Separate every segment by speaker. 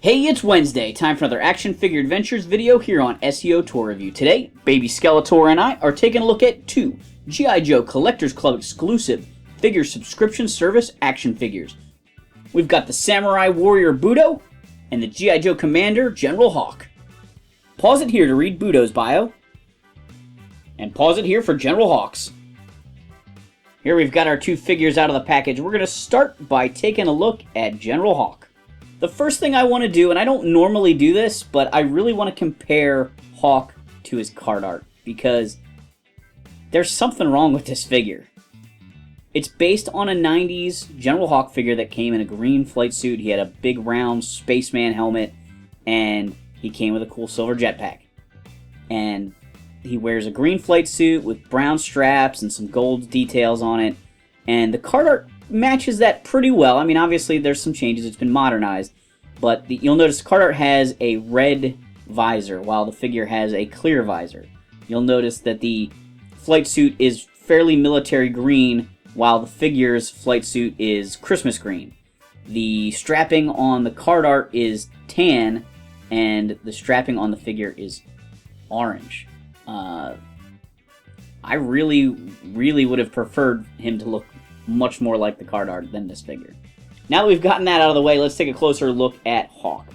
Speaker 1: Hey, it's Wednesday, time for another Action Figure Adventures video here on SEO Tour Review. Today, Baby Skeletor and I are taking a look at two G.I. Joe Collectors Club exclusive figure subscription service action figures. We've got the Samurai Warrior Budo and the G.I. Joe Commander General Hawk. Pause it here to read Budo's bio, and pause it here for General Hawk's. Here we've got our two figures out of the package. We're going to start by taking a look at General Hawk. The first thing I want to do, and I don't normally do this, but I really want to compare Hawk to his card art, because there's something wrong with this figure. It's based on a 90s General Hawk figure that came in a green flight suit. He had a big round spaceman helmet, and he came with a cool silver jetpack. And he wears a green flight suit with brown straps and some gold details on it, and the card art matches that pretty well. I mean, obviously there's some changes, it's been modernized, but you'll notice card art has a red visor while the figure has a clear visor. You'll notice that the flight suit is fairly military green while the figure's flight suit is Christmas green. The strapping on the card art is tan and the strapping on the figure is orange. I really would have preferred him to look much more like the card art than this figure. Now that we've gotten that out of the way, let's take a closer look at Hawk.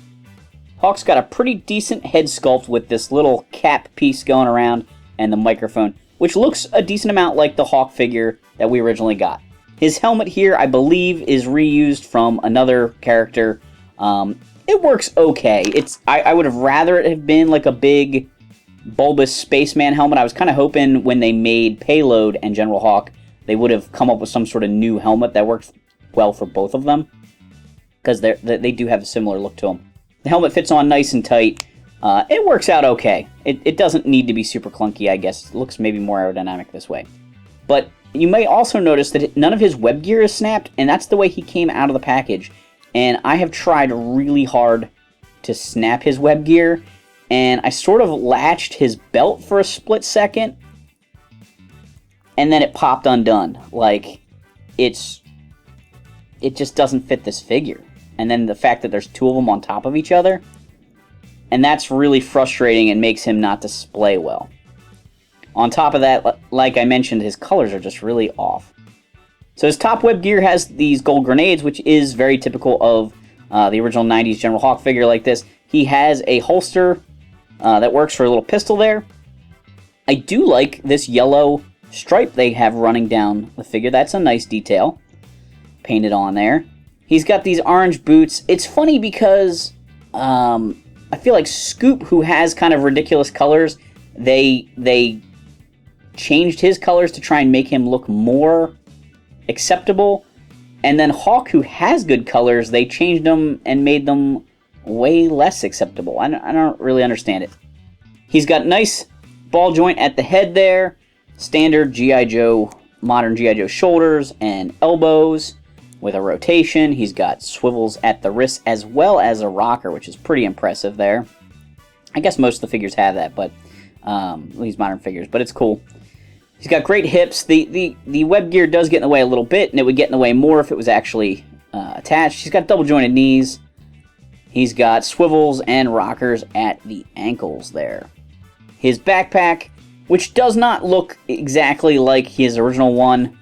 Speaker 1: Hawk's got a pretty decent head sculpt with this little cap piece going around and the microphone, which looks a decent amount like the Hawk figure that we originally got. His helmet here, I believe, is reused from another character. It works okay. I would have rather it have been like a big bulbous spaceman helmet. I was kind of hoping when they made Payload and General Hawk, they would have come up with some sort of new helmet that works well for both of them, because they do have a similar look to them. The helmet fits on nice and tight. It works out okay. It doesn't need to be super clunky, I guess. It looks maybe more aerodynamic this way. But you may also notice that none of his web gear is snapped, and that's the way he came out of the package. And I have tried really hard to snap his web gear, and I sort of latched his belt for a split second, and then it popped undone. Like, it just doesn't fit this figure. And then the fact that there's two of them on top of each other, and that's really frustrating and makes him not display well. On top of that, like I mentioned, his colors are just really off. So his top web gear has these gold grenades, which is very typical of the original 90s General Hawk figure like this. He has a holster that works for a little pistol there. I do like this yellow stripe they have running down the figure. That's a nice detail painted on there. He's got these orange boots. It's funny because I feel like Scoop, who has kind of ridiculous colors, they changed his colors to try and make him look more acceptable. And then Hawk, who has good colors, they changed them and made them way less acceptable. I don't really understand it. He's got nice ball joint at the head there. Standard G.I. Joe, modern G.I. Joe shoulders and elbows with a rotation. He's got swivels at the wrists as well as a rocker, which is pretty impressive there. I guess most of the figures have that, but these modern figures, but it's cool. He's got great hips. The web gear does get in the way a little bit, and it would get in the way more if it was actually attached. He's got double jointed knees. He's got swivels and rockers at the ankles there. His backpack, which does not look exactly like his original one.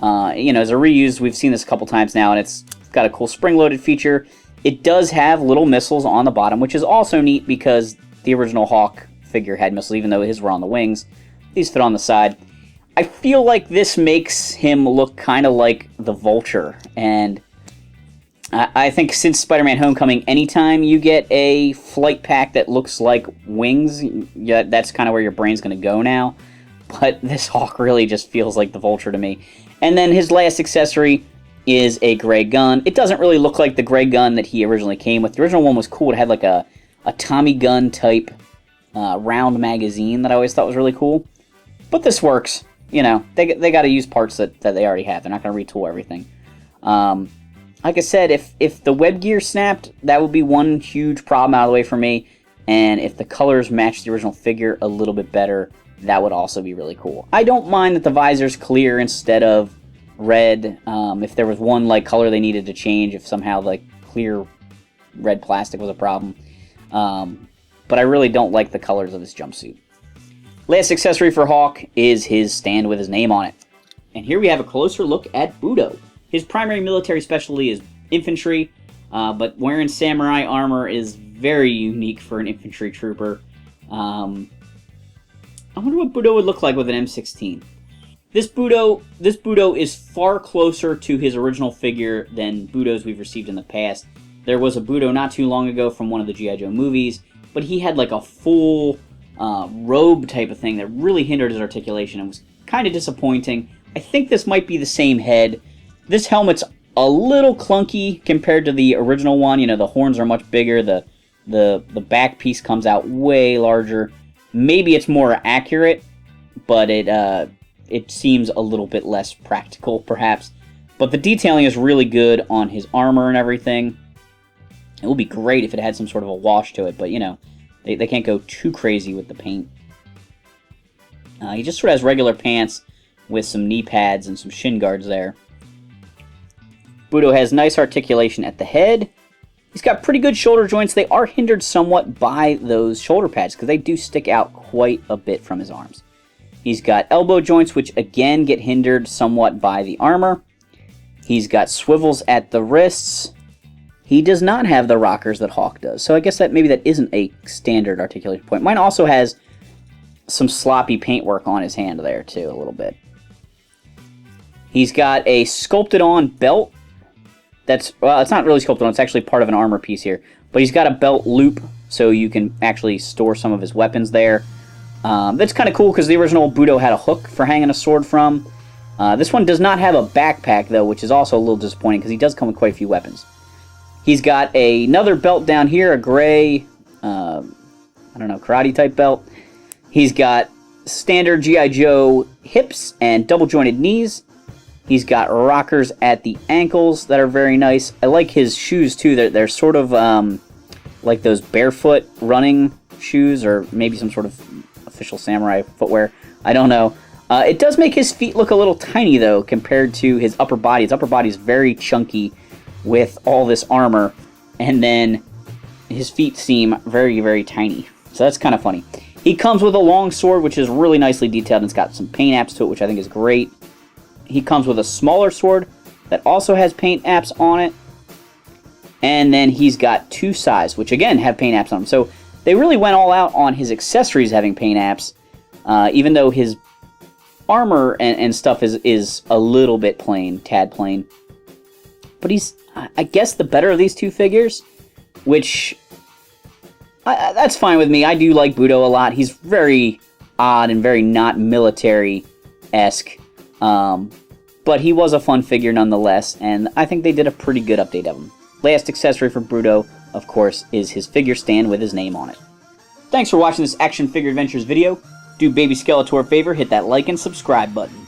Speaker 1: As a reused, we've seen this a couple times now, and it's got a cool spring-loaded feature. It does have little missiles on the bottom, which is also neat because the original Hawk figure had missiles, even though his were on the wings. These fit on the side. I feel like this makes him look kind of like the Vulture, and I think since Spider-Man Homecoming, anytime you get a flight pack that looks like wings, yeah, that's kind of where your brain's going to go now. But this Hawk really just feels like the Vulture to me. And then his last accessory is a gray gun. It doesn't really look like the gray gun that he originally came with. The original one was cool. It had like a Tommy gun type round magazine that I always thought was really cool. But this works. You know, they got to use parts that they already have. They're not going to retool everything. Like I said, if the web gear snapped, that would be one huge problem out of the way for me. And if the colors match the original figure a little bit better, that would also be really cool. I don't mind that the visor's clear instead of red. If there was one like color they needed to change, if somehow like clear red plastic was a problem. But I really don't like the colors of his jumpsuit. Last accessory for Hawk is his stand with his name on it. And here we have a closer look at Budo. His primary military specialty is infantry, but wearing samurai armor is very unique for an infantry trooper. I wonder what Budo would look like with an M16. This Budo is far closer to his original figure than Budos we've received in the past. There was a Budo not too long ago from one of the G.I. Joe movies, but he had like a full robe type of thing that really hindered his articulation and was kind of disappointing. I think this might be the same head. This helmet's a little clunky compared to the original one. You know, the horns are much bigger, the back piece comes out way larger. Maybe it's more accurate, but it seems a little bit less practical, perhaps. But the detailing is really good on his armor and everything. It would be great if it had some sort of a wash to it, but, you know, they can't go too crazy with the paint. He just sort of has regular pants with some knee pads and some shin guards there. Budo has nice articulation at the head. He's got pretty good shoulder joints. They are hindered somewhat by those shoulder pads because they do stick out quite a bit from his arms. He's got elbow joints, which again get hindered somewhat by the armor. He's got swivels at the wrists. He does not have the rockers that Hawk does, so I guess that maybe that isn't a standard articulation point. Mine also has some sloppy paintwork on his hand there, too, a little bit. He's got a sculpted-on belt. Well, it's not really sculpted on, it's actually part of an armor piece here. But he's got a belt loop, so you can actually store some of his weapons there. That's kind of cool, because the original Budo had a hook for hanging a sword from. This one does not have a backpack, though, which is also a little disappointing, because he does come with quite a few weapons. He's got another belt down here, a gray, I don't know, karate-type belt. He's got standard G.I. Joe hips and double-jointed knees. He's got rockers at the ankles that are very nice. I like his shoes, too. They're sort of like those barefoot running shoes, or maybe some sort of official samurai footwear. I don't know. It does make his feet look a little tiny, though, compared to his upper body. His upper body is very chunky with all this armor, and then his feet seem very, very tiny. So that's kind of funny. He comes with a long sword, which is really nicely detailed, and it's got some paint apps to it, which I think is great. He comes with a smaller sword that also has paint apps on it. And then he's got two sais, which again have paint apps on them. So they really went all out on his accessories having paint apps, even though his armor and stuff is a little bit plain, tad plain. But he's, I guess, the better of these two figures, which, that's fine with me. I do like Budo a lot. He's very odd and very not military-esque. But he was a fun figure nonetheless, and I think they did a pretty good update of him. Last accessory for Budo, of course, is his figure stand with his name on it. Thanks for watching this Action Figure Adventures video. Do Baby Skeletor a favor, hit that like and subscribe button.